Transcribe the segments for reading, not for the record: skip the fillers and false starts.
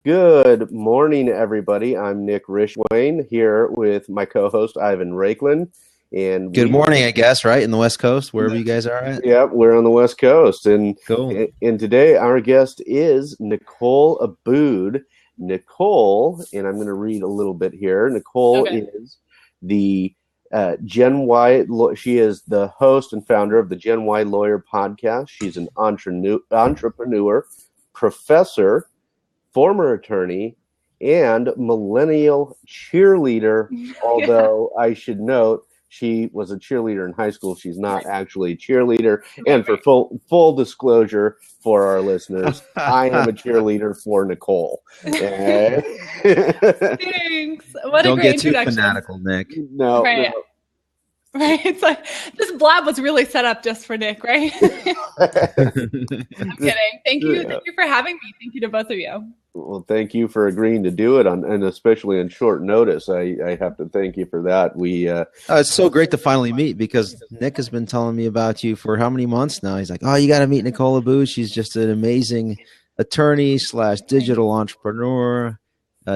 Good morning, everybody. I'm Nick Rishwain here with my co-host Ivan Raiklin, and Good morning, I guess, right? In the West Coast, wherever you guys are at. Yep, we're on the West Coast, and Cool. and today our guest is Nicole Abboud. Nicole, and I'm going to read a little bit here. Nicole is the she is the host and founder of the GenWhyLawyer Podcast. She's an entrepreneur, professor, former attorney, and millennial cheerleader. Although I should note, she was a cheerleader in high school. She's not actually a cheerleader. And for full disclosure for our listeners, I am a cheerleader for Nicole. Thanks. What Don't a great get too introduction. fanatical, Nick. No, right. no. Right. It's like this blab was really set up just for Nick, right? I'm kidding. Thank you. Thank you for having me. Thank you to both of you. Well, thank you for agreeing to do it and especially on short notice. I have to thank you for that. It's so great to finally meet because Nick has been telling me about you for how many months now? He's like, oh, you got to meet Nicole Abboud. She's just an amazing attorney / digital entrepreneur,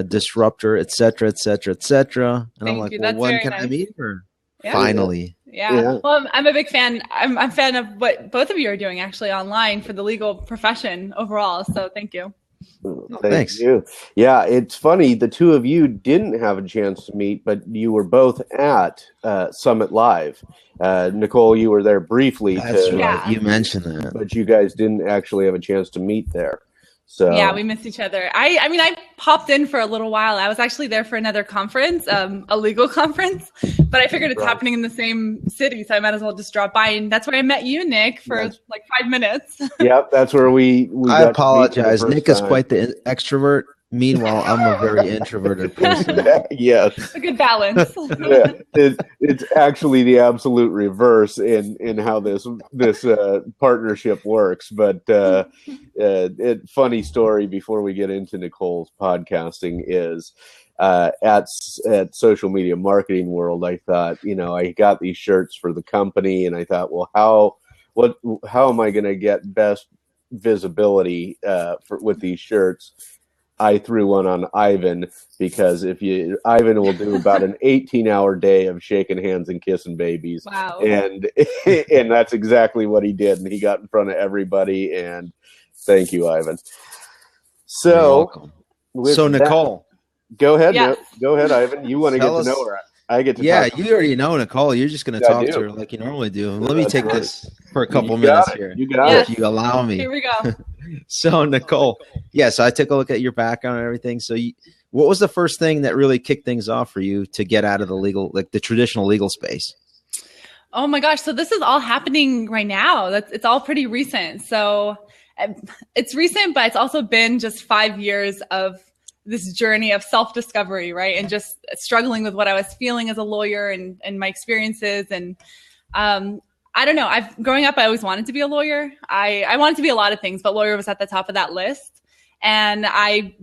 disruptor, et cetera, et cetera, et cetera. And I'm like, well, when can I meet her? Yeah. Finally. Yeah. Well, I'm a big fan. I'm a fan of what both of you are doing actually online for the legal profession overall. So thank you. Thanks. You. Yeah, it's funny. The two of you didn't have a chance to meet, but you were both at Summit Live. Nicole, you were there briefly. That's right. You mentioned that. But you guys didn't actually have a chance to meet there. So yeah, we missed each other. I mean, I popped in for a little while. I was actually there for another conference, a legal conference, but I figured it's happening in the same city, so I might as well just drop by. And that's where I met you, Nick, for like 5 minutes. Yep, that's where we I apologize. Nick is quite the extrovert. Meanwhile, I'm a very introverted person. Yes. It's a good balance. It's actually the absolute reverse in how this partnership works. But funny story before we get into Nicole's podcasting is at Social Media Marketing World, I thought, I got these shirts for the company, and I thought, well, how am I going to get best visibility with these shirts? I threw one on Ivan because Ivan will do about an 18-hour day of shaking hands and kissing babies. Wow. And that's exactly what he did. And he got in front of everybody. And thank you, Ivan. So Nicole, go ahead. Yes. Go ahead, Ivan. You want to get to know her. I get to talk. You already know Nicole. You're just going to talk to her like you normally do. Let me take this for a couple minutes here. You got it. If you allow me. Here we go. So, Nicole, I took a look at your background and everything. So what was the first thing that really kicked things off for you to get out of the traditional legal space? Oh my gosh. So this is all happening right now. It's all pretty recent. So it's recent, but it's also been just 5 years of this journey of self-discovery, right? And just struggling with what I was feeling as a lawyer and my experiences. And I don't know. Growing up, I always wanted to be a lawyer. I wanted to be a lot of things, but lawyer was at the top of that list. And I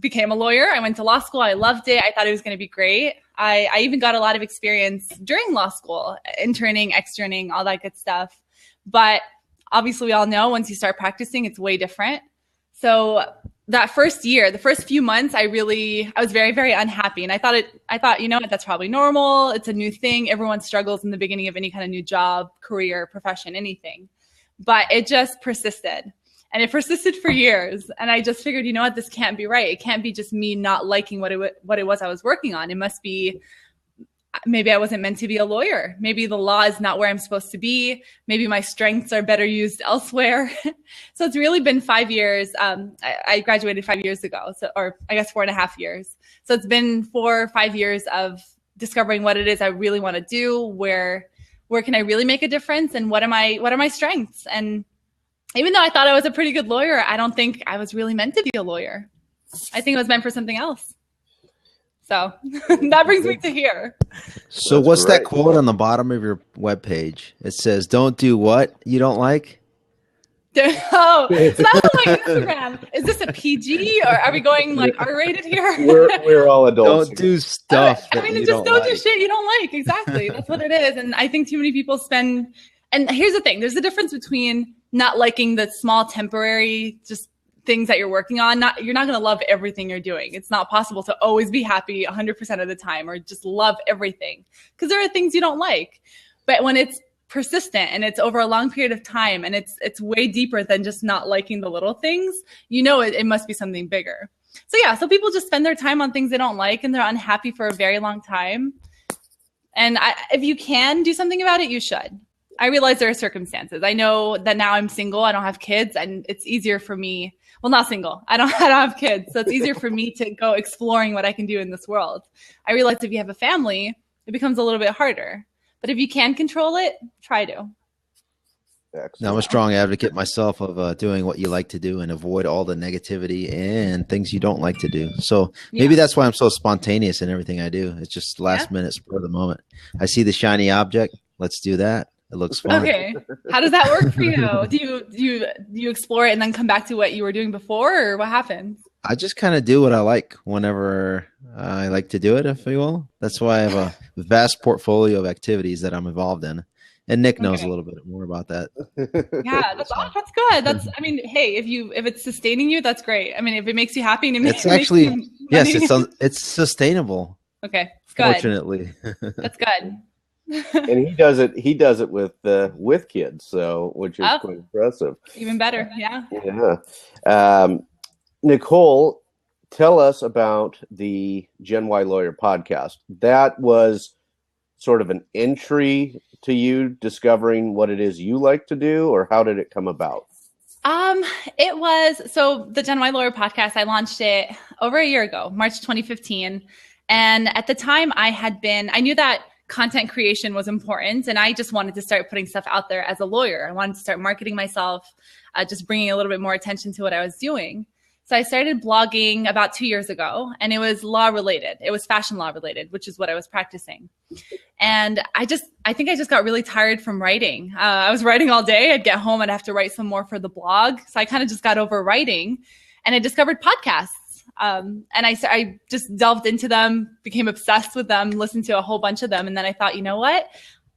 became a lawyer. I went to law school. I loved it. I thought it was going to be great. I even got a lot of experience during law school, interning, externing, all that good stuff. But obviously, we all know once you start practicing, it's way different. So that first year, the first few months, I was very, very unhappy. And I thought, what, that's probably normal. It's a new thing. Everyone struggles in the beginning of any kind of new job, career, profession, anything. But it just persisted. And it persisted for years. And I just figured, this can't be right. It can't be just me not liking what it was I was working on. It must be, maybe I wasn't meant to be a lawyer. Maybe the law is not where I'm supposed to be. Maybe my strengths are better used elsewhere. So it's really been 5 years. I graduated 5 years ago, or I guess 4.5 years. So it's been 4 or 5 years of discovering what it is I really want to do, where can I really make a difference, and what are my strengths. And even though I thought I was a pretty good lawyer, I don't think I was really meant to be a lawyer. I think it was meant for something else. So that brings me to here. So That's what's great. that quote on the bottom of your webpage? It says, "Don't do what you don't like." Oh, so that's like Instagram. Is this a PG, or are we going like R-rated here? We're all adults. Don't do stuff. Just don't do shit you don't like. Exactly. That's what it is. And I think too many people spend. And here's the thing: there's a difference between not liking the small, temporary, just things that you're working on, you're not going to love everything you're doing. It's not possible to always be happy 100% of the time or just love everything, because there are things you don't like. But when it's persistent and it's over a long period of time and it's way deeper than just not liking the little things, it must be something bigger. So people just spend their time on things they don't like and they're unhappy for a very long time. And if you can do something about it, you should. I realize there are circumstances. I know that now I'm single, I don't have kids, and it's easier for me. Well, not single. I don't have kids. So it's easier for me to go exploring what I can do in this world. I realize if you have a family, it becomes a little bit harder. But if you can control it, try to. Excellent. Now, I'm a strong advocate myself of doing what you like to do and avoid all the negativity and things you don't like to do. So maybe that's why I'm so spontaneous in everything I do. It's just last minute, spur of the moment. I see the shiny object. Let's do that. It looks fun. Okay. How does that work for you? Do you explore it and then come back to what you were doing before, or what happens? I just kind of do what I like whenever I like to do it, if you will. That's why I have a vast portfolio of activities that I'm involved in. And Nick knows a little bit more about that. Yeah, that's good. Hey, if it's sustaining you, that's great. I mean, if it makes you happy and it's actually, yes, it's sustainable. Okay, good. Fortunately. That's good. And he does it with kids, so which is quite impressive. Even better, yeah. Yeah. Nicole, tell us about the GenWhyLawyer podcast. That was sort of an entry to you discovering what it is you like to do, or how did it come about? It was, so the GenWhyLawyer podcast, I launched it over a year ago, March 2015. And at the time I knew that content creation was important, and I just wanted to start putting stuff out there as a lawyer. I wanted to start marketing myself, just bringing a little bit more attention to what I was doing. So I started blogging about 2 years ago, and it was law related. It was fashion law related, which is what I was practicing. And I think I just got really tired from writing. I was writing all day. I'd get home, I'd have to write some more for the blog. So I kind of just got over writing, and I discovered podcasts. And I just delved into them, became obsessed with them, listened to a whole bunch of them. And then I thought, you know what?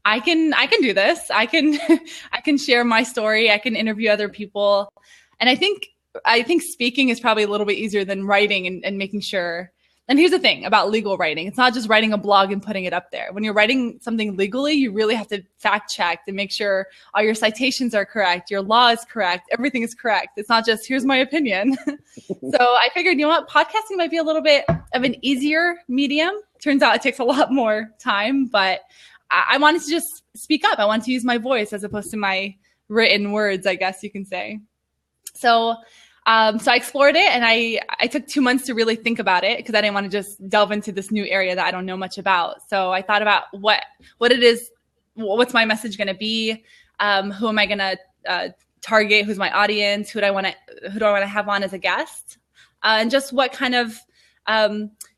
I can do this. I can share my story. I can interview other people. And I think speaking is probably a little bit easier than writing and making sure. And here's the thing about legal writing. It's not just writing a blog and putting it up there. When you're writing something legally, you really have to fact check to make sure all your citations are correct, your law is correct, everything is correct. It's not just, here's my opinion. So I figured, you know what, podcasting might be a little bit of an easier medium. Turns out it takes a lot more time, but I wanted to just speak up. I wanted to use my voice as opposed to my written words, I guess you can say. So I explored it, and I took 2 months to really think about it because I didn't want to just delve into this new area that I don't know much about. So I thought about what it is, what's my message going to be, who am I going to target, who's my audience, who do I want to have on as a guest, and just what kind of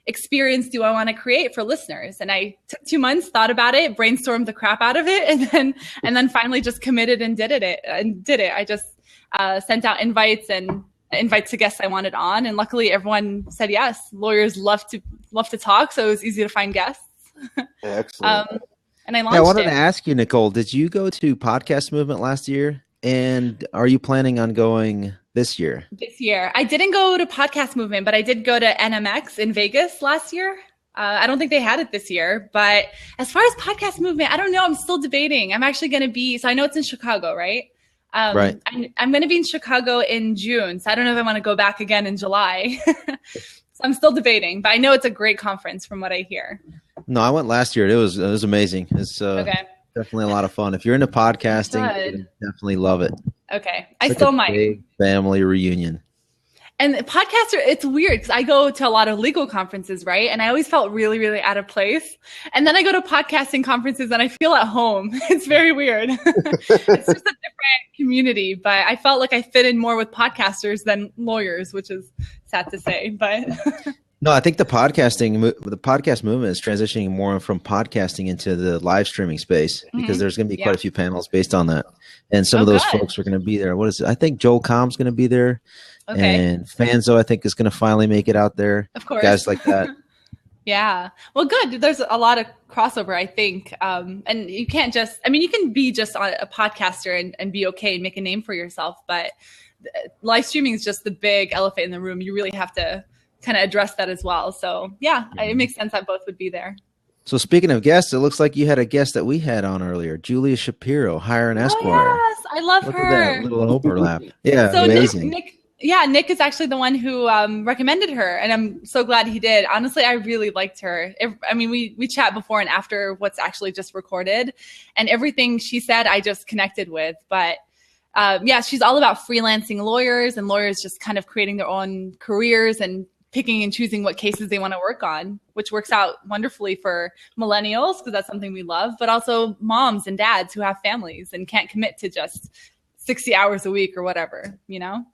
experience do I want to create for listeners. And I took 2 months, thought about it, brainstormed the crap out of it, and then finally just committed and did it. I just sent out invites to guests I wanted on, and luckily everyone said yes. Lawyers love to talk, so it was easy to find guests. Excellent. And I launched I wanted to ask you, Nicole, did you go to Podcast Movement last year? And are you planning on going this year? This year. I didn't go to Podcast Movement, but I did go to NMX in Vegas last year. I don't think they had it this year, but as far as Podcast Movement, I don't know. I'm still debating. I'm actually going to be, so I know it's in Chicago, right? Right. I'm going to be in Chicago in June, so I don't know if I want to go back again in July. So I'm still debating, but I know it's a great conference from what I hear. No, I went last year. It was amazing. It's definitely a lot of fun. If you're into podcasting, you definitely love it. Okay, I still might. Big family reunion. And it's weird because I go to a lot of legal conferences, right? And I always felt really, really out of place. And then I go to podcasting conferences and I feel at home. It's very weird. It's just a different community, but I felt like I fit in more with podcasters than lawyers, which is sad to say, but. No, I think the podcast movement is transitioning more from podcasting into the live streaming space because there's going to be quite a few panels based on that. And some of those folks are going to be there. What is it? I think Joel Comm's going to be there. Okay. And Fanzo, I think, is going to finally make it out there. Of course. Guys like that. Yeah. Well, good. There's a lot of crossover, I think. And you can't you can be just a podcaster and be okay and make a name for yourself. But live streaming is just the big elephant in the room. You really have to kind of address that as well. So yeah, it makes sense that both would be there. So speaking of guests, it looks like you had a guest that we had on earlier, Julia Shapiro, Hire an Esquire. Oh, yes, I love Look her. At that little overlap. Yeah, so amazing. Nick is actually the one who recommended her, and I'm so glad he did. Honestly, I really liked her. We chat before and after what's actually just recorded, and everything she said I just connected with. But she's all about freelancing lawyers and lawyers just kind of creating their own careers and picking and choosing what cases they want to work on, which works out wonderfully for millennials because that's something we love, but also moms and dads who have families and can't commit to just 60 hours a week or whatever, you know?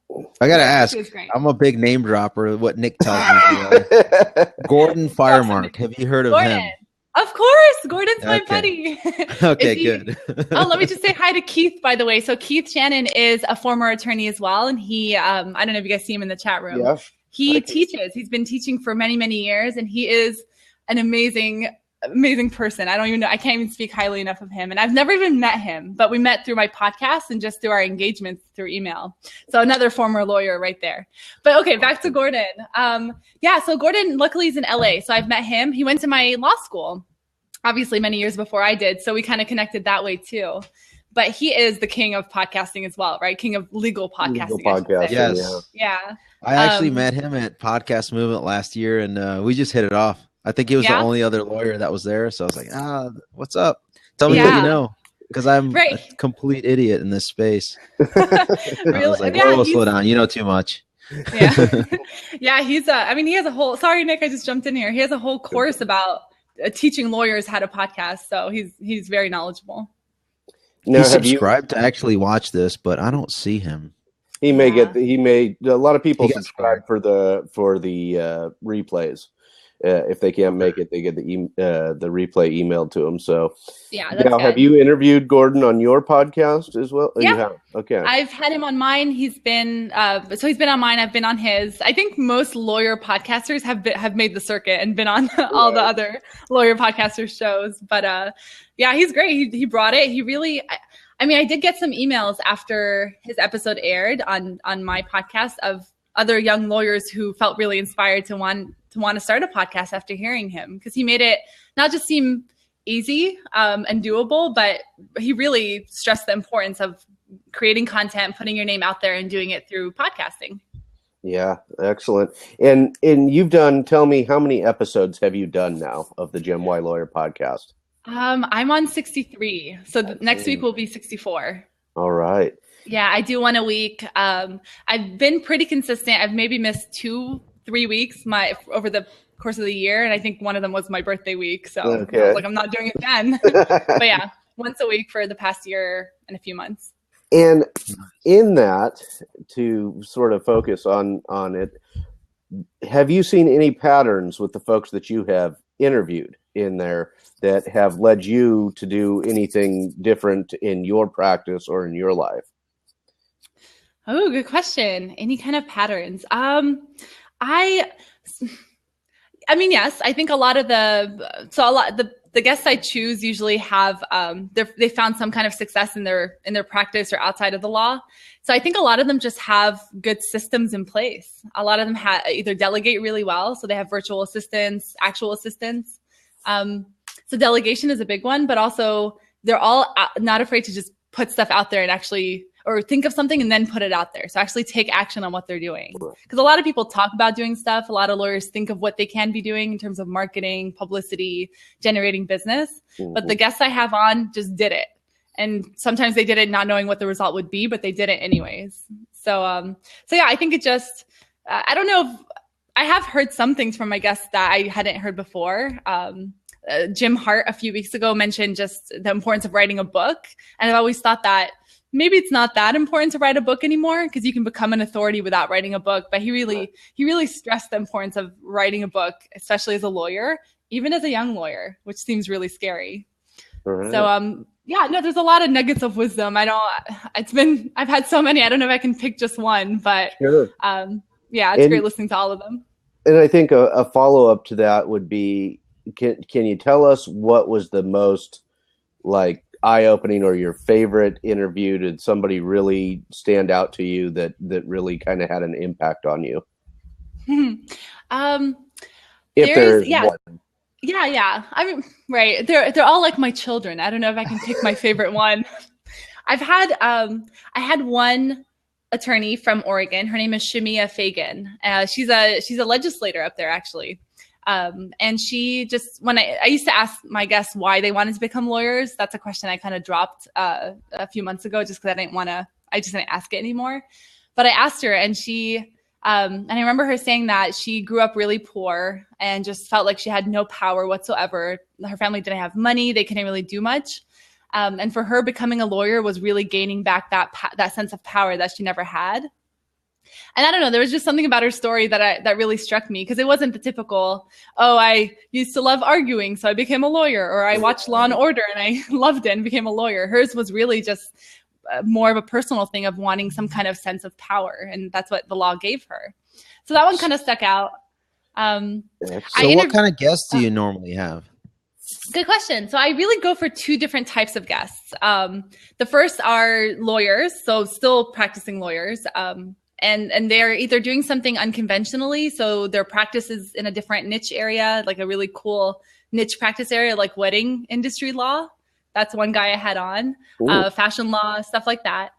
I got to ask, I'm a big name dropper, what Nick tells me. Gordon Firemark. Have you heard of him? Of course. Gordon's my buddy. Okay, good. Let me just say hi to Keith, by the way. So Keith Shannon is a former attorney as well. And he, I don't know if you guys see him in the chat room. Yeah. He teaches. He's been teaching for many, many years, and he is an amazing person. I don't even know. I can't even speak highly enough of him. And I've never even met him, but we met through my podcast and just through our engagements through email. So another former lawyer right there. But okay, back to Gordon. So Gordon luckily is in LA. So I've met him. He went to my law school, obviously many years before I did. So we kind of connected that way too. But he is the king of podcasting as well, right? King of legal podcasting. Yes. Yeah. I actually met him at Podcast Movement last year, and we just hit it off. I think he was the only other lawyer that was there. So I was like, what's up? Tell me what you know. Because I'm a complete idiot in this space. Really? I was like, slow down. You know too much. Yeah. He has a whole, sorry, Nick, I just jumped in here. He has a whole course about teaching lawyers how to podcast. So he's very knowledgeable. Now, he subscribed to actually watch this, but I don't see him. A lot of people subscribe for the replays. If they can't make it, they get the replay emailed to them. So, now, have you interviewed Gordon on your podcast as well? Yeah. You have? Okay. I've had him on mine. He's been he's been on mine. I've been on his. I think most lawyer podcasters have made the circuit and been on all the other lawyer podcasters shows. But he's great. He brought it. He really. I did get some emails after his episode aired on my podcast of other young lawyers who felt really inspired to want to start a podcast after hearing him, because he made it not just seem easy and doable, but he really stressed the importance of creating content, putting your name out there, and doing it through podcasting. Yeah, excellent. And you've done, tell me, how many episodes have you done now of the GenWhyLawyer podcast? I'm on 63. So next week will be 64. All right. Yeah, I do one a week. I've been pretty consistent. I've maybe missed 2-3 weeks over the course of the year. And I think one of them was my birthday week. So I was like, I'm not doing it then. But yeah, once a week for the past year and a few months. And in that, to sort of focus on it, have you seen any patterns with the folks that you have interviewed in there that have led you to do anything different in your practice or in your life? Oh, good question. Any kind of patterns? Yes, I think a lot of the guests I choose usually have they found some kind of success in their practice or outside of the law. So I think a lot of them just have good systems in place. A lot of them either delegate really well, so they have virtual assistants, actual assistants. So delegation is a big one, but also they're all not afraid to just put stuff out there and actually, or think of something and then put it out there. So actually take action on what they're doing. Because a lot of people talk about doing stuff. A lot of lawyers think of what they can be doing in terms of marketing, publicity, generating business. Mm-hmm. But the guests I have on just did it. And sometimes they did it not knowing what the result would be, but they did it anyways. So yeah, I think it just, I don't know if, I have heard some things from my guests that I hadn't heard before. Jim Hart a few weeks ago mentioned just the importance of writing a book. And I've always thought that maybe it's not that important to write a book anymore, because you can become an authority without writing a book. But he really stressed the importance of writing a book, especially as a lawyer, even as a young lawyer, which seems really scary. Right. So, there's a lot of nuggets of wisdom. I've had so many, I don't know if I can pick just one, but sure. It's great listening to all of them. And I think a follow-up to that would be, can you tell us what was the most eye-opening or your favorite interview? Did somebody really stand out to you that really kind of had an impact on you? If there's one. Yeah. I mean, right. They're all like my children. I don't know if I can pick my favorite one. I had one attorney from Oregon. Her name is Shemia Fagan. She's a legislator up there, actually. And she just, when I used to ask my guests why they wanted to become lawyers, that's a question I kind of dropped a few months ago just because I just didn't ask it anymore. But I asked her, and and I remember her saying that she grew up really poor and just felt like she had no power whatsoever. Her family didn't have money. They couldn't really do much. And for her, becoming a lawyer was really gaining back that sense of power that she never had. And I don't know, there was just something about her story that really struck me, because it wasn't the typical, I used to love arguing, so I became a lawyer, or I watched Law and Order and I loved it and became a lawyer. Hers was really just more of a personal thing of wanting some kind of sense of power, and that's what the law gave her. So that one kind of stuck out. What kind of guests do you normally have? Good question. So I really go for two different types of guests. The first are lawyers, so still practicing lawyers. And they're either doing something unconventionally, so their practice is in a different niche area, like a really cool niche practice area, like wedding industry law. That's one guy I had on, fashion law, stuff like that.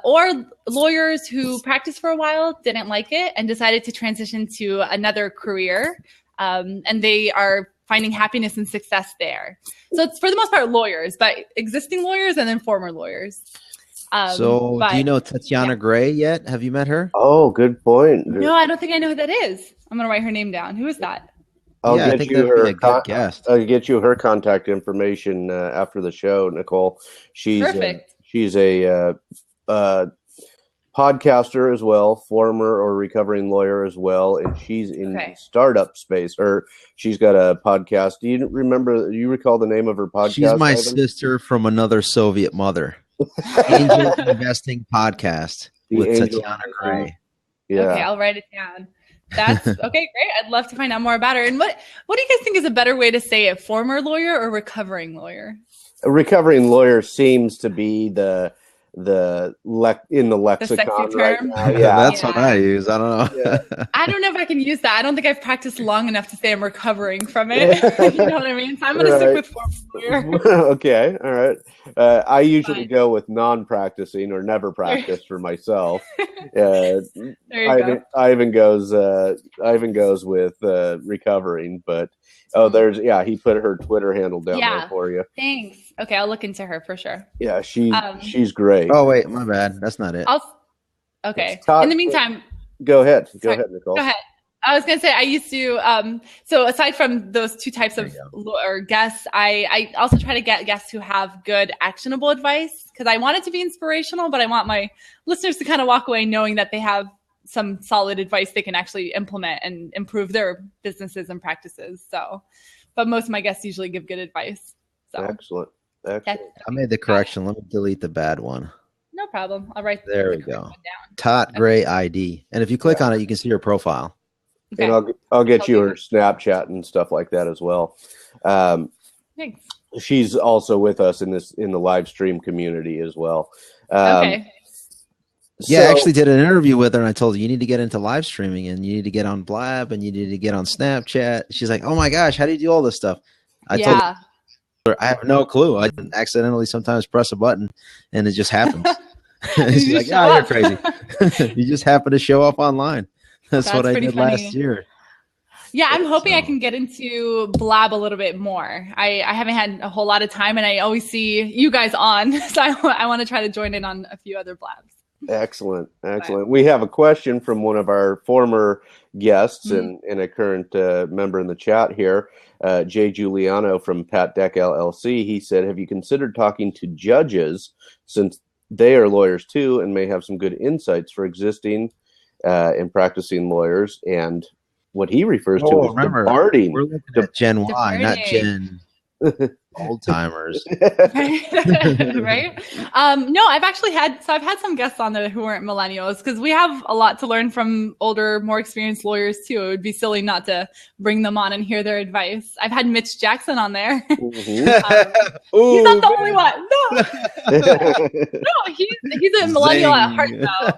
Or lawyers who practiced for a while, didn't like it, and decided to transition to another career. And they are finding happiness and success there. So it's for the most part lawyers, but existing lawyers and then former lawyers. Do you know Tatiana Gray yet? Have you met her? Oh, good point. No, I don't think I know who that is. I'm going to write her name down. Who is that? I think that'd be a good guest. I'll get you her contact information after the show, Nicole. She's perfect. She's a podcaster as well, former or recovering lawyer as well, and she's in the startup space. Or she's got a podcast. Do you recall the name of her podcast? She's my sister from another Soviet mother. Angel Investing Podcast with Tatiana Gray. Yeah. Okay, I'll write it down. That's okay, great. I'd love to find out more about her. And what do you guys think is a better way to say it? Former lawyer or recovering lawyer? A recovering lawyer seems to be in the lexicon right now. Yeah, that's what I use. I don't know. Yeah. I don't know if I can use that. I don't think I've practiced long enough to say I'm recovering from it. You know what I mean? So I'm going to stick with former lawyer. Okay, all right. I usually go with non-practicing or never practiced for myself. Ivan goes with recovering, but he put her Twitter handle down there for you. Thanks. Okay, I'll look into her for sure. Yeah, she's great. Oh wait, my bad. That's not it. Okay. In the meantime, go ahead. Go ahead, Nicole. Go ahead. I was going to say, I used to, so aside from those two types of guests, I also try to get guests who have good actionable advice, because I want it to be inspirational, but I want my listeners to kind of walk away knowing that they have some solid advice they can actually implement and improve their businesses and practices. So, but most of my guests usually give good advice. So Excellent. I made the correction. Let me delete the bad one. No problem. I'll write there. We go. Tot Gray ID. And if you click on it, you can see her profile. Okay. And I'll get you her Snapchat and stuff like that as well. Thanks. She's also with us in the live stream community as well. Okay. I actually did an interview with her, and I told her, you need to get into live streaming, and you need to get on Blab, and you need to get on Snapchat. She's like, oh my gosh, how do you do all this stuff? I told her, I have no clue. I accidentally sometimes press a button, and it just happens. She's like, you're crazy. You just happen to show up online. That's what I did last year. Yeah, I'm hoping I can get into Blab a little bit more. I haven't had a whole lot of time, and I always see you guys on, so I want to try to join in on a few other Blabs. Excellent. We have a question from one of our former guests and a current member in the chat here, Jay Giuliano from Pat Deck LLC. He said, have you considered talking to judges, since they are lawyers too and may have some good insights for existing and practicing lawyers, and what he refers to as departing. We're looking at Gen Y, not Gen Old timers. Right? No, I've had some guests on there who weren't millennials because we have a lot to learn from older, more experienced lawyers too. It would be silly not to bring them on and hear their advice. I've had Mitch Jackson on there. Mm-hmm. He's not the only one. No, he's a millennial at heart though.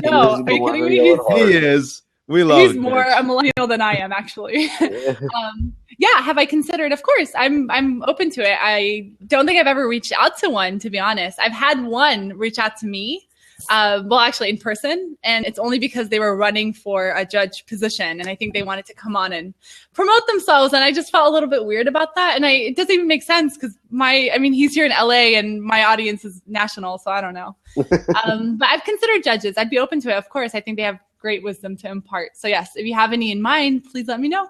No, are you kidding me? He is. We love He's more a millennial than I am, actually. Yeah, have I considered? Of course, I'm open to it. I don't think I've ever reached out to one, to be honest. I've had one reach out to me, well, actually in person, and it's only because they were running for a judge position, and I think they wanted to come on and promote themselves, and I just felt a little bit weird about that, and it doesn't even make sense because he's here in LA, and my audience is national, so I don't know. But I've considered judges. I'd be open to it, of course. I think they have great wisdom to impart. So yes, if you have any in mind, please let me know.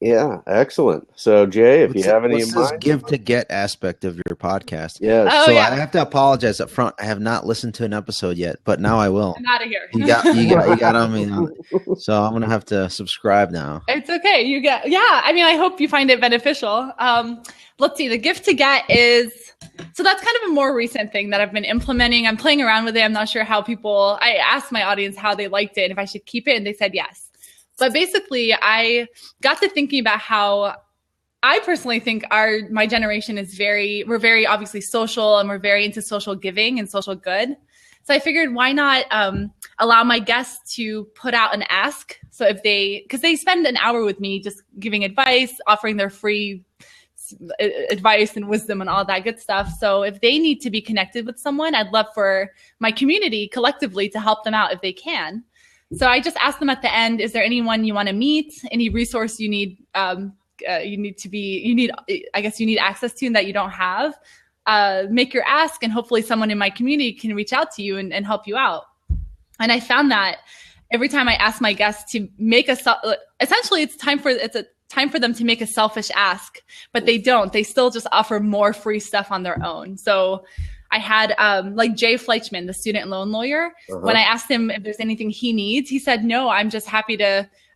Yeah, excellent. So Jay, if you have any in mind, give to get aspect of your podcast. Yes. Oh, so yeah. I have to apologize up front. I have not listened to an episode yet, but now I will. I'm out of here. You got on me on it. So I'm gonna have to subscribe now. It's okay. I hope you find it beneficial. Let's see. The gift to get is, so that's kind of a more recent thing that I've been implementing. I'm playing around with it. I'm not sure I asked my audience how they liked it and if I should keep it, and they said yes. But basically, I got to thinking about how I personally think my generation we're very obviously social, and we're very into social giving and social good. So I figured, why not allow my guests to put out an ask? So because they spend an hour with me just giving advice, offering their free advice and wisdom and all that good stuff. So if they need to be connected with someone, I'd love for my community collectively to help them out if they can. So I just asked them at the end, is there anyone you want to meet? Any resource you need access to and that you don't have? Make your ask, and hopefully someone in my community can reach out to you and help you out. And I found that every time I ask my guests to make essentially it's a time for them to make a selfish ask, but they don't. They still just offer more free stuff on their own. So I had like Jay Fleischman, the student loan lawyer. When I asked him if there's anything he needs, he said, no, I'm just happy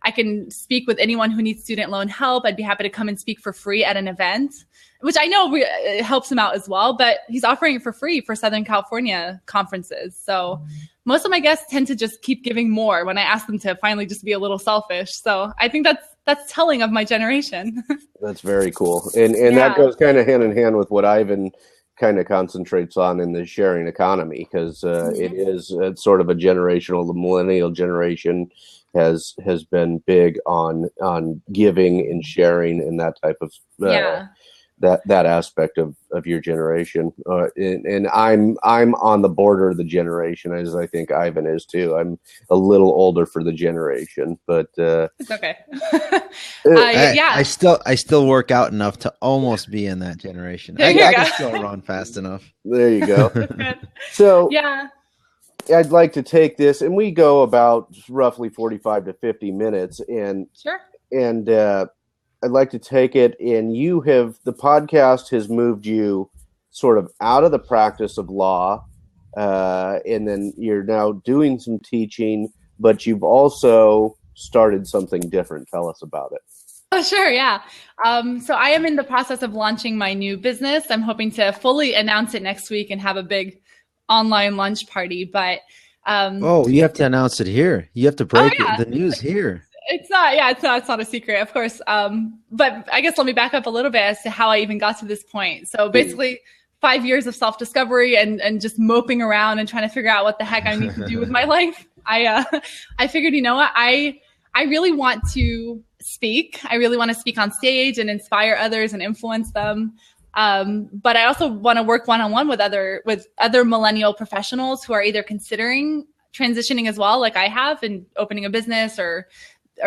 I can speak with anyone who needs student loan help. I'd be happy to come and speak for free at an event, which I know it helps him out as well, but he's offering it for free for Southern California conferences. So most of my guests tend to just keep giving more when I ask them to finally just be a little selfish. So I think that's telling of my generation. That's very cool. And that goes kind of hand in hand with what Ivan kind of concentrates on in the sharing economy, because it's sort of a generational, the millennial generation has been big on giving and sharing and that type of that aspect of your generation. And I'm on the border of the generation, as I think Ivan is too. I'm a little older for the generation, but it's okay. I still work out enough to almost be in that generation. I can still run fast enough. There you go. So yeah, I'd like to take this, and we go about roughly 45 to 50 minutes, and sure. And I'd like to take it, and the podcast has moved you sort of out of the practice of law, and then you're now doing some teaching, but you've also started something different. Tell us about it. Oh, sure. Yeah. So I am in the process of launching my new business. I'm hoping to fully announce it next week and have a big online lunch party, but you have to announce it here. You have to break the news here. It's not a secret, of course. But I guess let me back up a little bit as to how I even got to this point. So basically 5 years of self-discovery and just moping around and trying to figure out what the heck I need to do with my life. I figured, you know what? I really want to speak. I really want to speak on stage and inspire others and influence them. But I also want to work one-on-one with other millennial professionals who are either considering transitioning as well, like I have, and opening a business or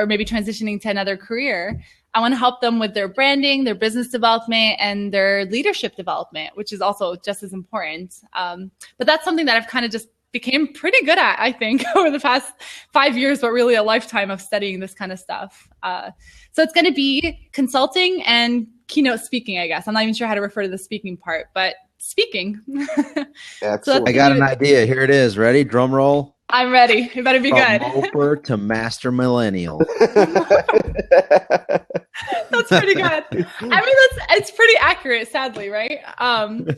maybe transitioning to another career. I want to help them with their branding, their business development, and their leadership development, which is also just as important. But that's something that I've kind of just became pretty good at, I think, over the past 5 years, but really a lifetime of studying this kind of stuff. So it's going to be consulting and keynote speaking, I guess. I'm not even sure how to refer to the speaking part, but speaking. Excellent. I got an idea. Here it is. Ready? Drum roll. I'm ready. It better be good. From moper to master millennial. That's pretty good. I mean, it's pretty accurate, sadly, right? I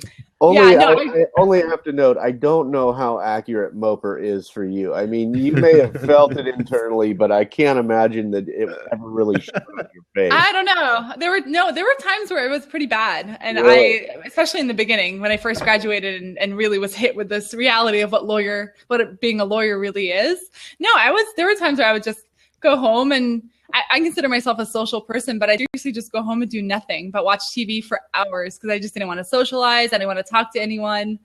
only have to note, I don't know how accurate Moper is for you. I mean, you may have felt it internally, but I can't imagine that it ever really showed on your face. I don't know. There were times where it was pretty bad. And really? Especially in the beginning when I first graduated and really was hit with this reality of what being a lawyer really is. There were times where I would just go home, and I consider myself a social person, but I seriously just go home and do nothing but watch TV for hours because I just didn't want to socialize. I didn't want to talk to anyone.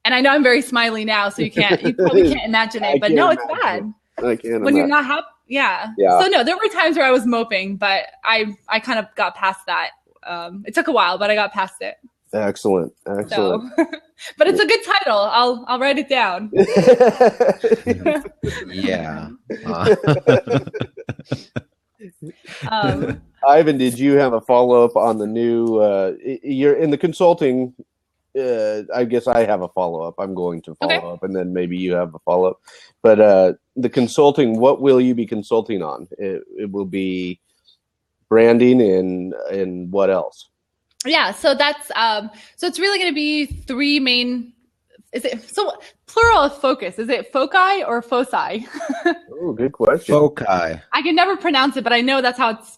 And I know I'm very smiley now, so you probably can't imagine it, but no, it's bad. I can't when you're not happy. Yeah. So no, there were times where I was moping, but I kind of got past that. It took a while, but I got past it. Excellent. So, but it's a good title. I'll write it down. Yeah. Ivan, did you have a follow-up on the new you're in the consulting? I guess I have a follow-up. I'm going to follow up, and then maybe you have a follow-up. But the consulting, what will you be consulting on? It will be branding and what else? Yeah, so that's so it's really going to be three main. Is it so plural of focus? Is it foci or foci? Oh, good question. Foci. I can never pronounce it, but I know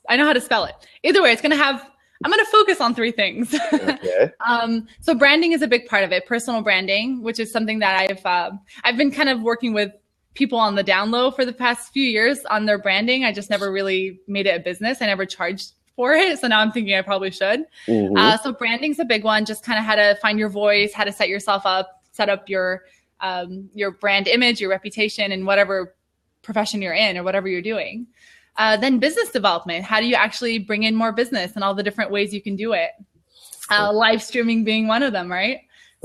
I know how to spell it. Either way, I'm going to focus on three things. Okay. So branding is a big part of it. Personal branding, which is something that I've been kind of working with people on the down low for the past few years on their branding. I just never really made it a business. I never charged for it. So now I'm thinking I probably should. Mm-hmm. So branding's a big one. Just kind of how to find your voice, how to set yourself up, set up your brand image, your reputation in whatever profession you're in or whatever you're doing. Then business development. How do you actually bring in more business and all the different ways you can do it? Live streaming being one of them, right?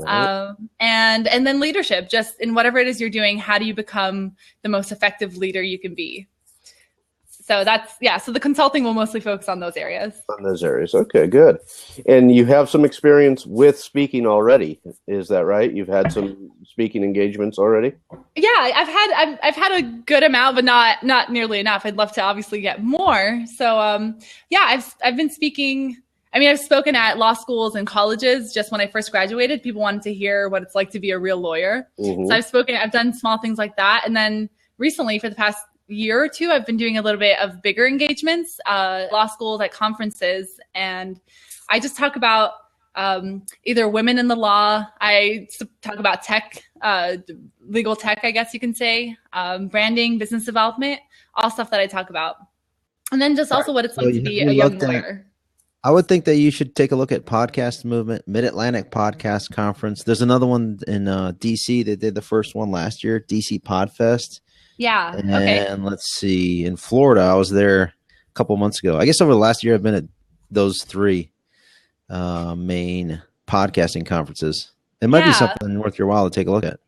And then leadership, just in whatever it is you're doing, how do you become the most effective leader you can be? So so the consulting will mostly focus on those areas. On those areas. Okay, good. And you have some experience with speaking already. Is that right? You've had some speaking engagements already? Yeah, I've had a good amount, but not nearly enough. I'd love to obviously get more. So I've been speaking. I mean, I've spoken at law schools and colleges just when I first graduated. People wanted to hear what it's like to be a real lawyer. Mm-hmm. So I've done small things like that. And then recently, for the past year or two, I've been doing a little bit of bigger engagements, law schools, at conferences. And I just talk about either women in the law. I talk about tech, legal tech, I guess you can say, branding, business development, all stuff that I talk about. And then just also what it's like to be a young lawyer. I would think that you should take a look at Podcast Movement, Mid-Atlantic Podcast Conference. There's another one in DC. They did the first one last year, DC Podfest. Yeah. And let's see, in Florida, I was there a couple months ago. I guess over the last year, I've been at those three main podcasting conferences. It might be something worth your while to take a look at.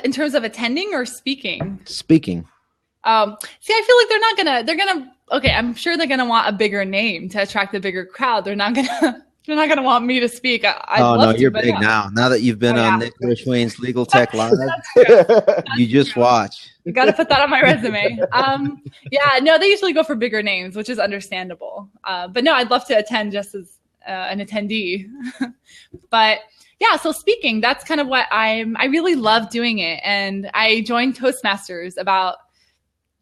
In terms of attending or speaking? Speaking. See, I feel like they're gonna. Okay, I'm sure they're gonna want a bigger name to attract a bigger crowd. They're not gonna want me to speak. You're big now. Now that you've been on Nick Rishwain's LegalTechLIVE, you just watch. You got to put that on my resume. They usually go for bigger names, which is understandable. But no, I'd love to attend just as an attendee. But yeah, so speaking, that's kind of what I really love doing it. And I joined Toastmasters about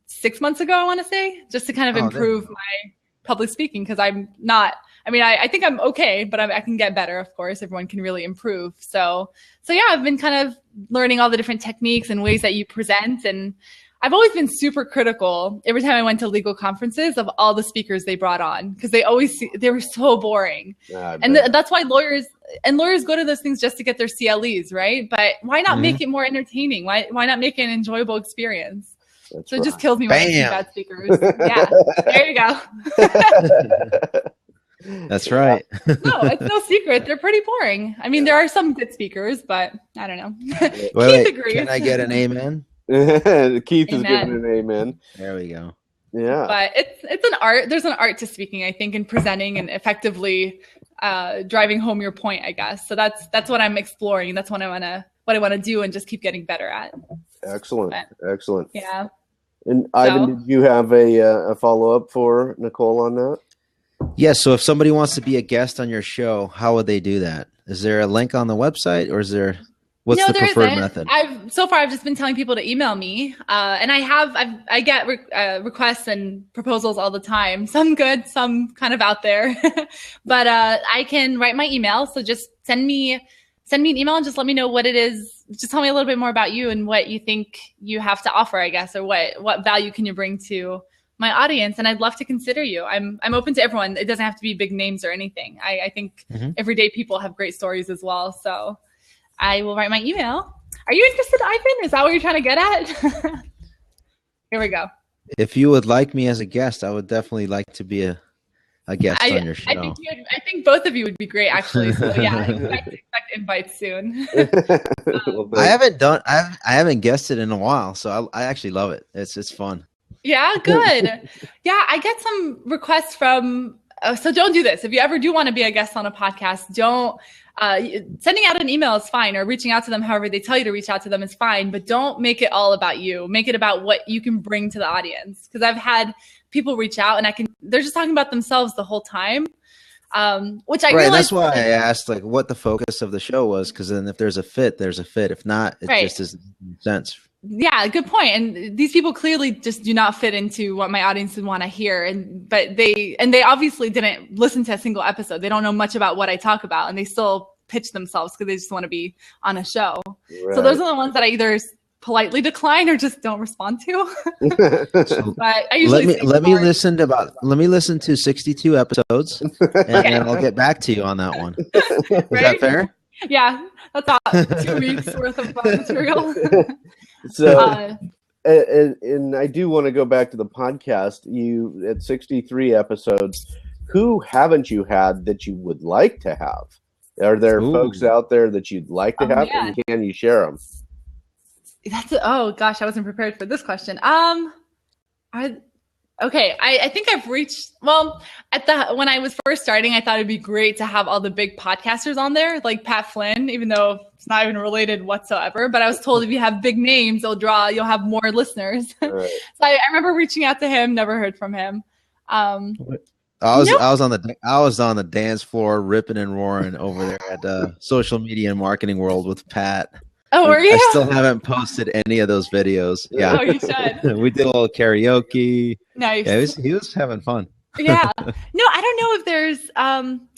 6 months ago, I want to say, just to kind of improve my public speaking, because I'm not. I mean, I think I'm okay, but I can get better, of course. Everyone can really improve. So yeah, I've been kind of learning all the different techniques and ways that you present. And I've always been super critical every time I went to legal conferences of all the speakers they brought on, because they were so boring. And that's why lawyers go to those things just to get their CLEs, right? But why not make it more entertaining? Why not make it an enjoyable experience? That's so it just kills me when I see bad speakers. Yeah, there you go. That's right. No, it's no secret. They're pretty boring. I mean, there are some good speakers, but I don't know. Keith agrees. Can I get an amen? Keith is giving an amen. There we go. Yeah. But it's an art. There's an art to speaking, I think, and presenting and effectively driving home your point, I guess. So that's what I'm exploring. That's what I want to do and just keep getting better at. Excellent. Excellent. Yeah. And Ivan, did you have a follow-up for Nicole on that? Yeah. So if somebody wants to be a guest on your show, how would they do that? Is there a link on the website, or what's the preferred method? So far I've just been telling people to email me, and I get requests and proposals all the time. Some good, some kind of out there, but I can write my email. So just send me an email and just let me know what it is. Just tell me a little bit more about you and what you think you have to offer, I guess, or what value can you bring to my audience. And I'd love to consider you. I'm open to everyone. It doesn't have to be big names or anything. I think everyday people have great stories as well. So I will write my email. Are you interested, Ivan? Is that what you're trying to get at? Here we go. If you would like me as a guest, I would definitely like to be a guest on your show. I think both of you would be great, actually. So yeah, expect invites soon. I haven't guested in a while, so I actually love it. It's fun. Yeah, good. Yeah, I get some requests from. So don't do this. If you ever do want to be a guest on a podcast, don't. Sending out an email is fine, or reaching out to them however they tell you to reach out to them is fine, but don't make it all about you. Make it about what you can bring to the audience. Because I've had people reach out and they're just talking about themselves the whole time, which I realize. That's why I asked what the focus of the show was, because then if there's a fit, there's a fit. If not, it just doesn't make sense. Yeah, good point. And these people clearly just do not fit into what my audience would want to hear. But they obviously didn't listen to a single episode. They don't know much about what I talk about, and they still pitch themselves because they just want to be on a show. Right. So those are the ones that I either politely decline or just don't respond to. But I usually let me listen to 62 episodes, and then I'll get back to you on that one. Is that fair? Yeah, that's about 2 weeks worth of material. So, and I do want to go back to the podcast. You at 63 episodes. Who haven't you had that you would like to have? Are there folks out there that you'd like to have, and can you share them? Oh gosh, I wasn't prepared for this question. Okay, I think I've reached, when I was first starting, I thought it'd be great to have all the big podcasters on there, like Pat Flynn, even though it's not even related whatsoever. But I was told if you have big names, you'll have more listeners. Right. So I remember reaching out to him, never heard from him. I was on the dance floor, ripping and roaring over there at Social Media and Marketing World with Pat. Oh, were you? I still haven't posted any of those videos. Yeah. Oh, you should. We did a little karaoke. Nice. Yeah, he was having fun. Yeah. No, I don't know if there's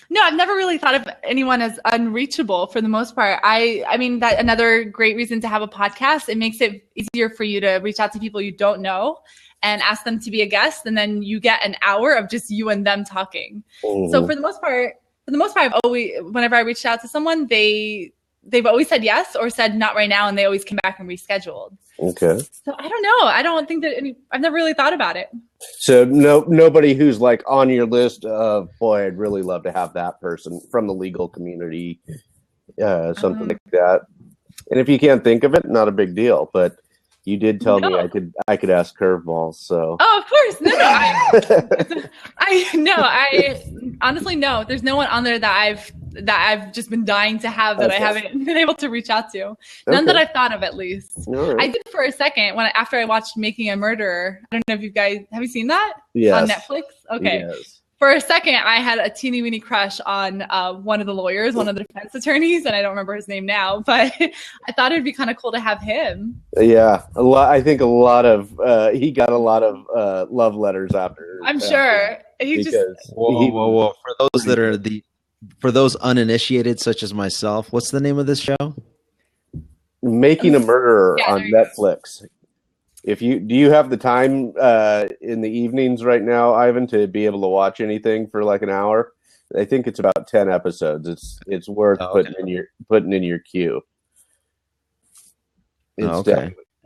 no, I've never really thought of anyone as unreachable for the most part. I mean, that another great reason to have a podcast. It makes it easier for you to reach out to people you don't know and ask them to be a guest, and then you get an hour of just you and them talking. Mm-hmm. So for the most part, I've always, whenever I reached out to someone, they've always said yes or said not right now, and they always came back and rescheduled. Okay. So I don't know. I don't think that I've never really thought about it. So nobody who's like on your list of, boy, I'd really love to have that person from the legal community, something like that. And if you can't think of it, not a big deal. But you did tell me I could ask curveballs. So. Oh, of course. No. I honestly no. There's no one on there that I've just been dying to have that I haven't been able to reach out to. None that I've thought of, at least. Right. I did for a second after I watched Making a Murderer. I don't know if you guys have you seen that? Yes. On Netflix? Okay. Yes. For a second, I had a teeny weeny crush on one of the lawyers, one of the defense attorneys, and I don't remember his name now, but I thought it'd be kind of cool to have him. Yeah, I think he got a lot of love letters after. I'm sure. Whoa. For those uninitiated, such as myself, what's the name of this show? Making a Murderer on Netflix. Do you have the time in the evenings right now, Ivan, to be able to watch anything for like an hour? I think it's about 10 episodes. It's worth putting in your queue. It's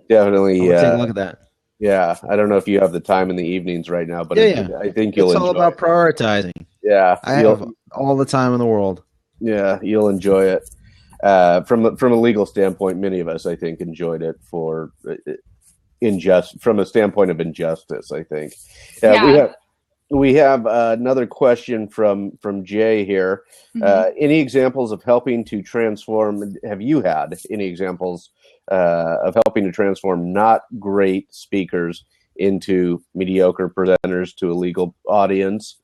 definitely. Take a look at that. Yeah, I don't know if you have the time in the evenings right now, but I think you'll. It's all about prioritizing. Yeah, I have all the time in the world. Yeah, you'll enjoy it. From a legal standpoint, many of us, I think, enjoyed it from a standpoint of injustice. I think. We have another question from Jay here. Mm-hmm. Any examples of helping to transform? Have you had any examples of helping to transform not great speakers into mediocre presenters to a legal audience?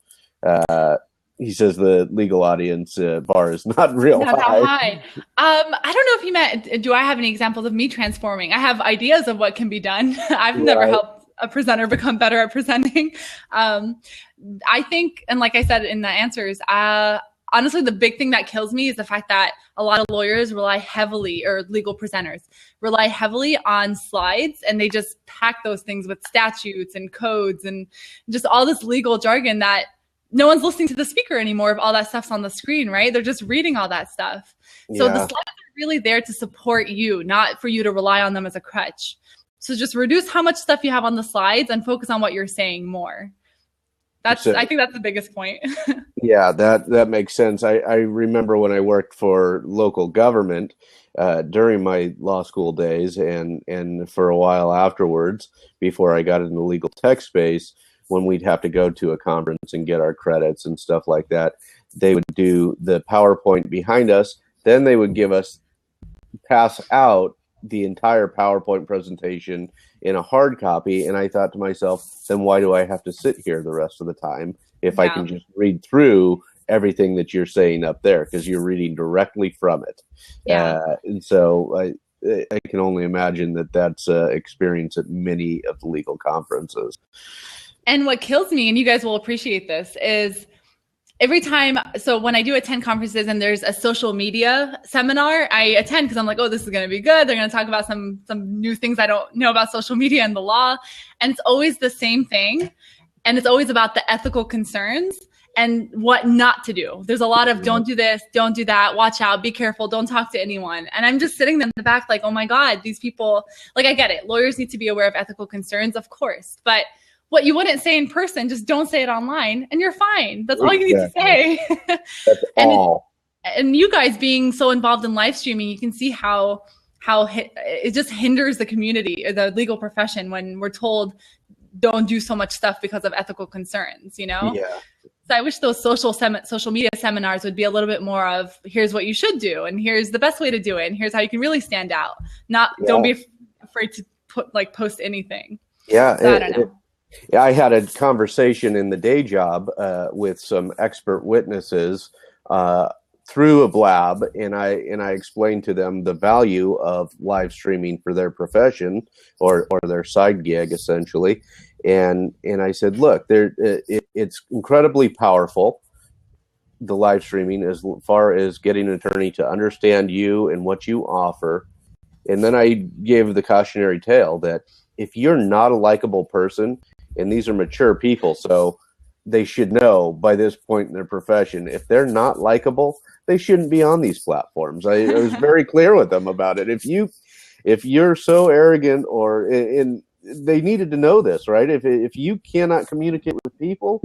He says the legal audience bar is not real Not high. that high. I don't know if he meant, do I have any examples of me transforming? I have ideas of what can be done. I've never helped a presenter become better at presenting. I think, and like I said in the answers, honestly, the big thing that kills me is the fact that a lot of lawyers rely heavily, or legal presenters rely heavily on slides, and they just pack those things with statutes and codes and just all this legal jargon that no one's listening to the speaker anymore if all that stuff's on the screen, right? They're just reading all that stuff. So the slides are really there to support you, not for you to rely on them as a crutch. So just reduce how much stuff you have on the slides and focus on what you're saying more. I think that's the biggest point. Yeah, that makes sense. I remember when I worked for local government during my law school days and for a while afterwards, before I got into the legal tech space, when we'd have to go to a conference and get our credits and stuff like that, they would do the PowerPoint behind us. Then they would pass out the entire PowerPoint presentation in a hard copy. And I thought to myself, then why do I have to sit here the rest of the time if I can just read through everything that you're saying up there, because you're reading directly from it. And so I can only imagine that that's experience at many of the legal conferences. And what kills me, and you guys will appreciate this, is every time, so when I do attend conferences and there's a social media seminar, I attend because I'm like, oh, this is going to be good. They're going to talk about some new things I don't know about social media and the law. And it's always the same thing. And it's always about the ethical concerns and what not to do. There's a lot of don't do this, don't do that, watch out, be careful, don't talk to anyone. And I'm just sitting in the back like, oh my God, these people, like, I get it. Lawyers need to be aware of ethical concerns, of course. But what you wouldn't say in person, just don't say it online and you're fine. That's all you need to say. That's all. And you guys being so involved in live streaming, you can see how it just hinders the community, the legal profession, when we're told don't do so much stuff because of ethical concerns, you know? Yeah. So I wish those social media seminars would be a little bit more of, here's what you should do, and here's the best way to do it, and here's how you can really stand out. Don't be afraid to post anything. Yeah. So I don't know. I had a conversation in the day job with some expert witnesses through a blab, and I explained to them the value of live streaming for their profession or their side gig, essentially. And I said, look, it's incredibly powerful, the live streaming, as far as getting an attorney to understand you and what you offer. And then I gave the cautionary tale that if you're not a likable person, and these are mature people, so they should know by this point in their profession, if they're not likable, they shouldn't be on these platforms. I was very clear with them about it. If you're so arrogant, and they needed to know this, right? If you cannot communicate with people,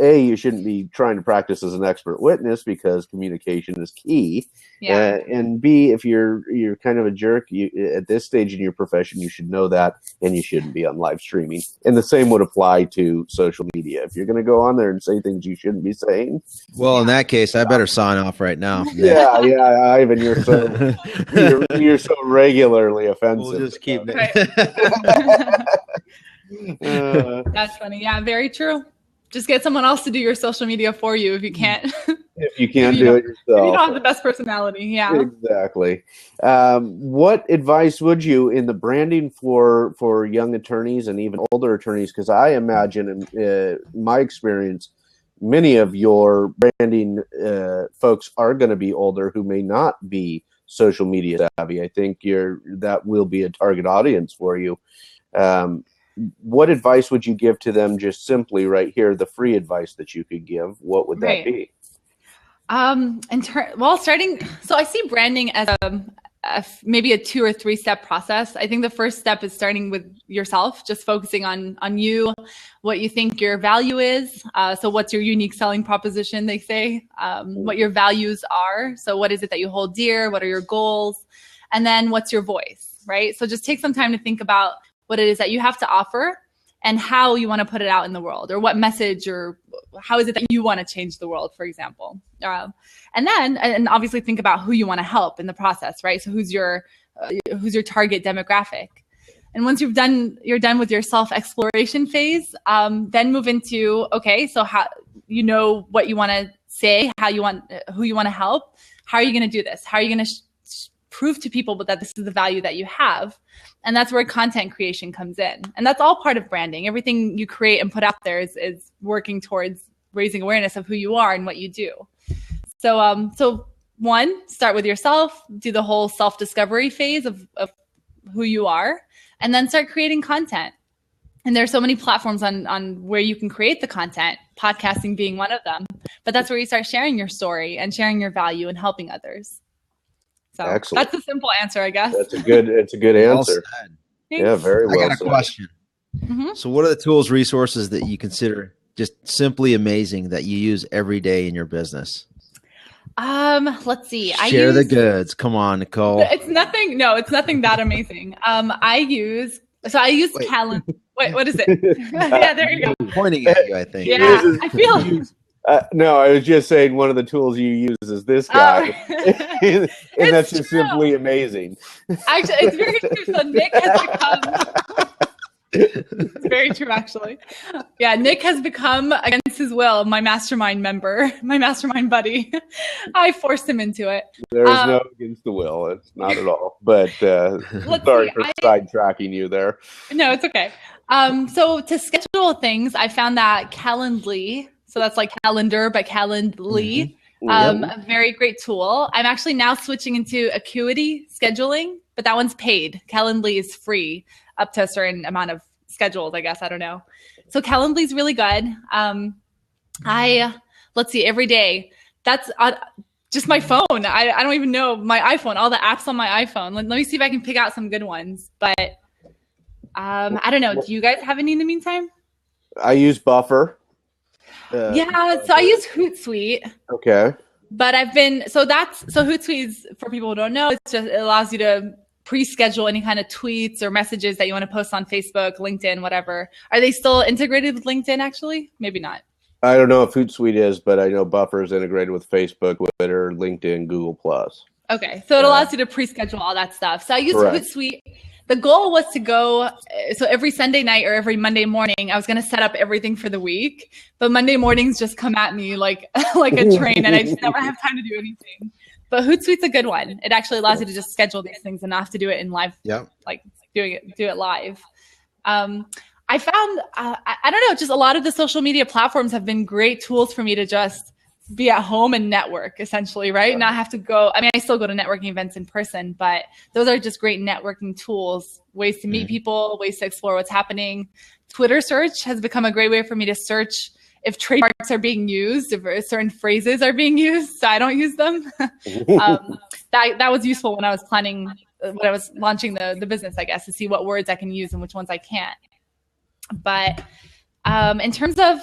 A, you shouldn't be trying to practice as an expert witness, because communication is key. Yeah. And B, if you're kind of a jerk, at this stage in your profession, you should know that, and you shouldn't be on live streaming. And the same would apply to social media. If you're going to go on there and say things you shouldn't be saying. Well, in that case, I better sign off right now. Yeah, Ivan, you're so regularly offensive. We'll just keep it. That's funny. Yeah, very true. Just get someone else to do your social media for you if you can't. If you can't do it yourself. If you don't have the best personality, yeah. Exactly. What advice would you, in the branding for young attorneys and even older attorneys, because I imagine in my experience, many of your branding folks are going to be older who may not be social media savvy. I think that will be a target audience for you. What advice would you give to them, just simply right here, the free advice that you could give? What would that be? Starting, so I see branding as maybe a 2 or 3 step process. I think the first step is starting with yourself, just focusing on you, what you think your value is. So what's your unique selling proposition, they say, what your values are. So what is it that you hold dear? What are your goals? And then what's your voice, right? So just take some time to think about what it is that you have to offer and how you want to put it out in the world, or what message, or how is it that you want to change the world, for example. And obviously think about who you want to help in the process, right? So who's your target demographic? And once you're done with your self-exploration phase, then move into, okay, so you know what you want to say, who you want to help. How are you going to do this? How are you going to prove to people that this is the value that you have? And that's where content creation comes in. And that's all part of branding. Everything you create and put out there is working towards raising awareness of who you are and what you do. So one, start with yourself, do the whole self-discovery phase of who you are, and then start creating content. And there's so many platforms on where you can create the content, podcasting being one of them. But that's where you start sharing your story and sharing your value and helping others. So Excellent. That's a simple answer, I guess. It's a good answer. Well, yeah, very well. I got a question. Mm-hmm. So what are the tools, resources that you consider just simply amazing that you use every day in your business? Let's see. Share the goods. Come on, Nicole. It's nothing that amazing. I use Calendar. Wait, what is it? Yeah, there you go. I'm pointing at you, I think. Yeah, I feel. No, I was just saying one of the tools you use is this guy. And that's just true. simply amazing. Actually, it's very true. So Nick has become. It's very true, actually. Yeah, Nick has become, against his will, my mastermind member, my mastermind buddy. I forced him into it. There's no against the will. It's not at all. But sorry for sidetracking you there. No, it's okay. So to schedule things, I found that Calendly, so that's like calendar, but Calendly, a very great tool. I'm actually now switching into Acuity scheduling, but that one's paid. Calendly is free up to a certain amount of schedules, I guess. I don't know. So Calendly is really good. Let's see, every day. That's just my phone. I don't even know my iPhone, all the apps on my iPhone. Let me see if I can pick out some good ones. But I don't know. Do you guys have any in the meantime? I use Buffer. So I use Hootsuite. Okay. But Hootsuite is, for people who don't know, it allows you to pre-schedule any kind of tweets or messages that you want to post on Facebook, LinkedIn, whatever. Are they still integrated with LinkedIn, actually? Maybe not. I don't know if Hootsuite is, but I know Buffer is integrated with Facebook, Twitter, LinkedIn, Google+. Okay, so it allows you to pre-schedule all that stuff. So I use Hootsuite. The goal was to go, so every Sunday night or every Monday morning, I was going to set up everything for the week. But Monday mornings just come at me like a train, and I just never have time to do anything. But Hootsuite's a good one. It actually allows you to just schedule these things and not have to do it in live, like do it live. I found, I don't know, just a lot of the social media platforms have been great tools for me to just be at home and network, essentially, right? Not have to go. I mean, I still go to networking events in person, but those are just great networking tools, ways to meet people, ways to explore what's happening. Twitter search has become a great way for me to search if trademarks are being used, if certain phrases are being used, so I don't use them. That was useful when I was launching the business, I guess, to see what words I can use and which ones I can't. But in terms of,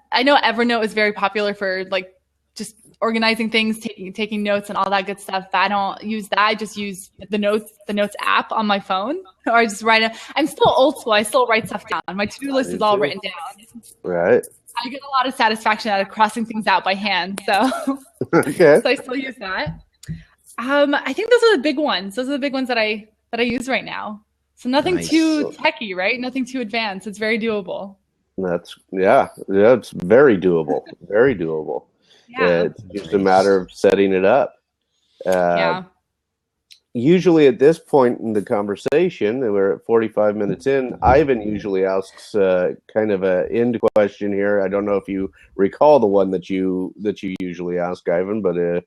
I know Evernote is very popular for like just organizing things, taking notes and all that good stuff, but I don't use that. I just use the notes app on my phone, or I just I'm still old school. I still write stuff down. My to-do list is all written down. Right. I get a lot of satisfaction out of crossing things out by hand. So, okay. So I still use that. I think those are the big ones. Those are the big ones that I use right now. So nothing too techy, right? Nothing too advanced. It's very doable. It's very doable. Very doable. Yeah. It's just a matter of setting it up. Usually at this point in the conversation, we're at 45 minutes in, Ivan usually asks kind of an end question here. I don't know if you recall the one that you usually ask, Ivan, but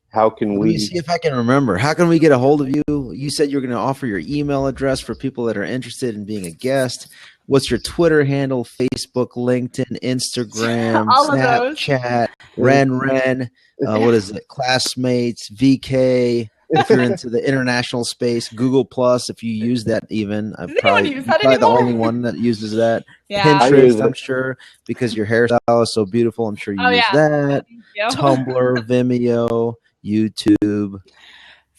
how can we... Let me see if I can remember. How can we get a hold of you? You said you're going to offer your email address for people that are interested in being a guest. What's your Twitter handle, Facebook, LinkedIn, Instagram, Snapchat, Ren, what is it, Classmates, VK, if you're into the international space, Google+, if you use that even. I'm probably the only one that uses that. Yeah. Pinterest, I'm sure, because your hairstyle is so beautiful. I'm sure you use that. Tumblr, Vimeo, YouTube.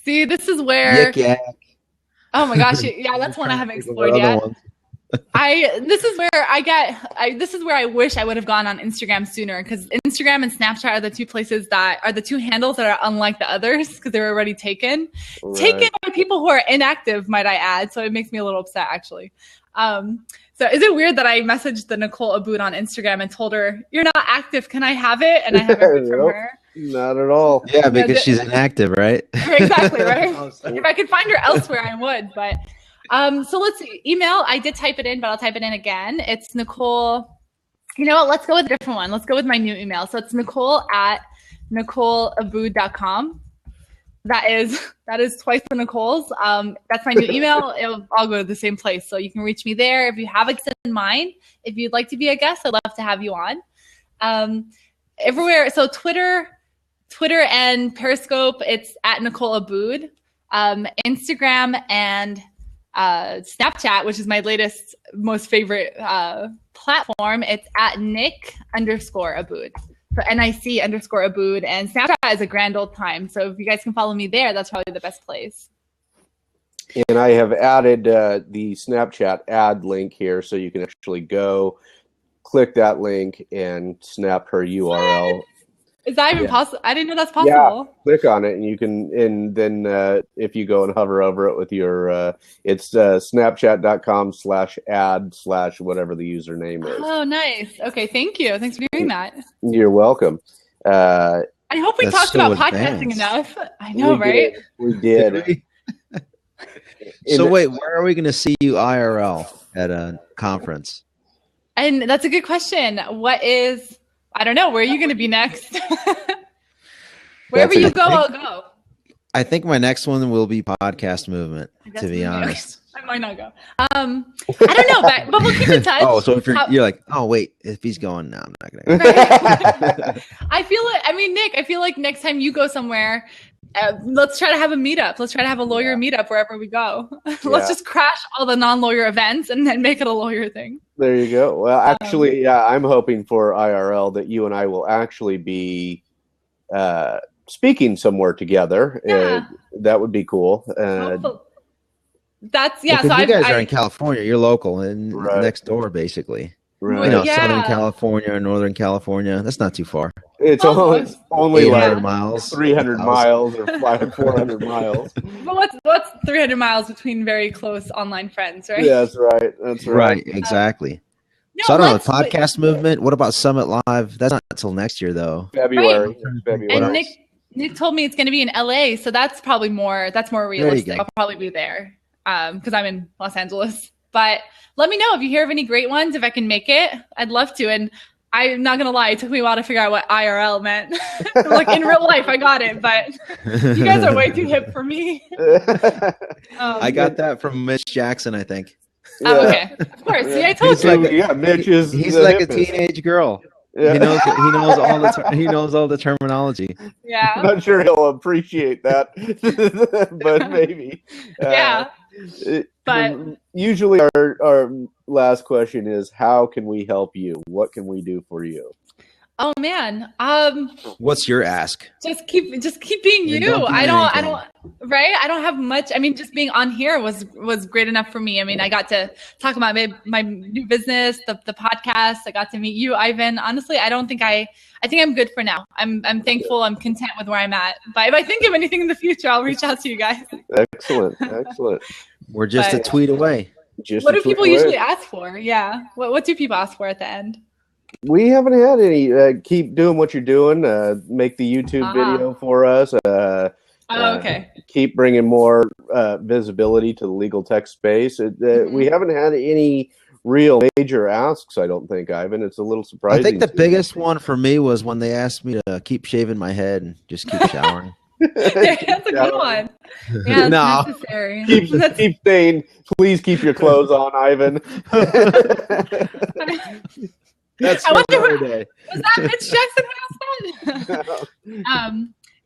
See, this is where... Yik Yak. Oh my gosh, yeah, that's one I haven't explored yet. This is where I wish I would have gone on Instagram sooner, because Instagram and Snapchat are the two places that are the two handles that are unlike the others, because they're already taken by people who are inactive, might I add. So it makes me a little upset, actually. So is it weird that I messaged the Nicole Abboud on Instagram and told her, "You're not active. Can I have it?" And I haven't heard from her. Not at all. Yeah, because she's inactive, right? Exactly, right? If I could find her elsewhere, I would. But so let's see. Email, I did type it in, but I'll type it in again. It's Nicole. You know what? Let's go with a different one. Let's go with my new email. So it's Nicole@NicoleAbboud.com. That is twice the Nicole's. That's my new email. It'll all go to the same place. So you can reach me there. If you have a guest in mind, if you'd like to be a guest, I'd love to have you on. Everywhere. So Twitter and Periscope, it's at Nicole Abboud. Instagram and Snapchat, which is my latest, most favorite platform, it's at Nick_Abboud. So NIC_Abboud, and Snapchat is a grand old time. So if you guys can follow me there, that's probably the best place. And I have added the Snapchat ad link here, so you can actually go click that link and snap her URL. Is that even possible? I didn't know that's possible. Yeah, click on it, and you can, and then if you go and hover over it with your, it's snapchat.com/ad/whatever the username is. Oh, nice. Okay, thank you. Thanks for doing that. You're welcome. I hope we talked about podcasting enough. I know, right? We did. So wait, where are we going to see you IRL at a conference? And that's a good question. I don't know. Where are you going to be next? Wherever you go, I'll go. I think my next one will be Podcast Movement, to be honest. I might not go. I don't know, but we'll keep in touch. Oh, so if you're like, oh, wait, if he's going, no, I'm not going to go. I feel like, Nick, I feel like next time you go somewhere, let's try to have a meetup. Let's try to have a lawyer meetup wherever we go. Let's just crash all the non-lawyer events and then make it a lawyer thing. There you go. Well, actually, I'm hoping for IRL that you and I will actually be speaking somewhere together. Yeah. That would be cool. That's so you guys are in California. You're local and next door, basically. Right. You know, Southern California or Northern California. That's not too far. It's only 800 like miles, 300 miles or 400 miles. But what's 300 miles between very close online friends, right? Yeah, that's right. That's right. Right, exactly. So I don't know, podcast movement. What about Summit Live? That's not until next year, though. February. And Nick told me it's going to be in LA, so that's probably more realistic. I'll probably be there because I'm in Los Angeles. But let me know if you hear of any great ones. If I can make it, I'd love to. And I'm not going to lie, it took me a while to figure out what IRL meant. Like in real life, I got it, but you guys are way too hip for me. I got that from Mitch Jackson, I think. Oh, okay. Of course. See, I told you. Mitch is he's like a teenage girl. Yeah. He knows all the terminology. Yeah. I'm not sure he'll appreciate that, but maybe. But usually our last question is, how can we help you? What can we do for you? Oh man. What's your ask? Just keep being you. I don't have much. I mean, just being on here was great enough for me. I mean, I got to talk about my new business, the podcast. I got to meet you, Ivan. Honestly, I think I'm good for now. I'm thankful. I'm content with where I'm at. But if I think of anything in the future, I'll reach out to you guys. Excellent. We're just a tweet away. What do people usually ask for? Yeah. What do people ask for at the end? We haven't had any. Keep doing what you're doing. Make the YouTube video for us. Okay. Keep bringing more visibility to the legal tech space. We haven't had any real major asks, I don't think, Ivan. It's a little surprising. I think the biggest one for me was when they asked me to keep shaving my head and just keep showering. That's a good one. Yeah, it's necessary. Keep saying, please keep your clothes on, Ivan. That's I wonder was that Mitch Jackson who asked that?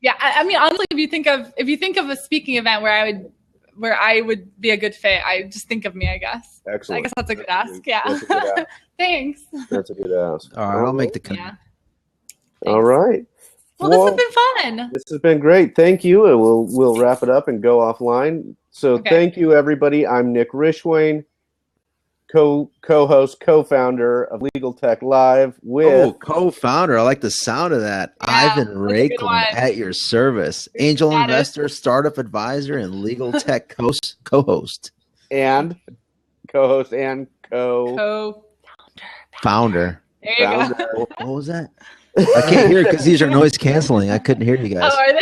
Yeah, I mean, honestly, if you think of a speaking event where I would be a good fit, I just think of me, I guess. Excellent. I guess that's a good ask. Yeah. That's a good ask. Thanks. That's a good ask. All right, I'll make the cut. Yeah. All right. Well, this has been fun. This has been great. Thank you. We'll wrap it up and go offline. So Thank you, everybody. I'm Nick Rishwain, co-host, co-founder of LegalTechLIVE with co-founder. I like the sound of that. Yeah, Ivan Raiklin at your service. Angel investor, startup advisor, and legal tech co-host. And co-host and Founder. There you go. founder. What was that? I can't hear it because these are noise canceling. I couldn't hear you guys. Oh, are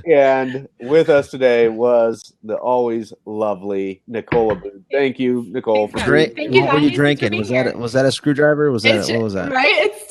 they? And with us today was the always lovely Nicole Abboud. Thank you, Nicole, for Great. Thank you, What were you guys. drinking? Thanks for being Was that a screwdriver? What was that? Right? It's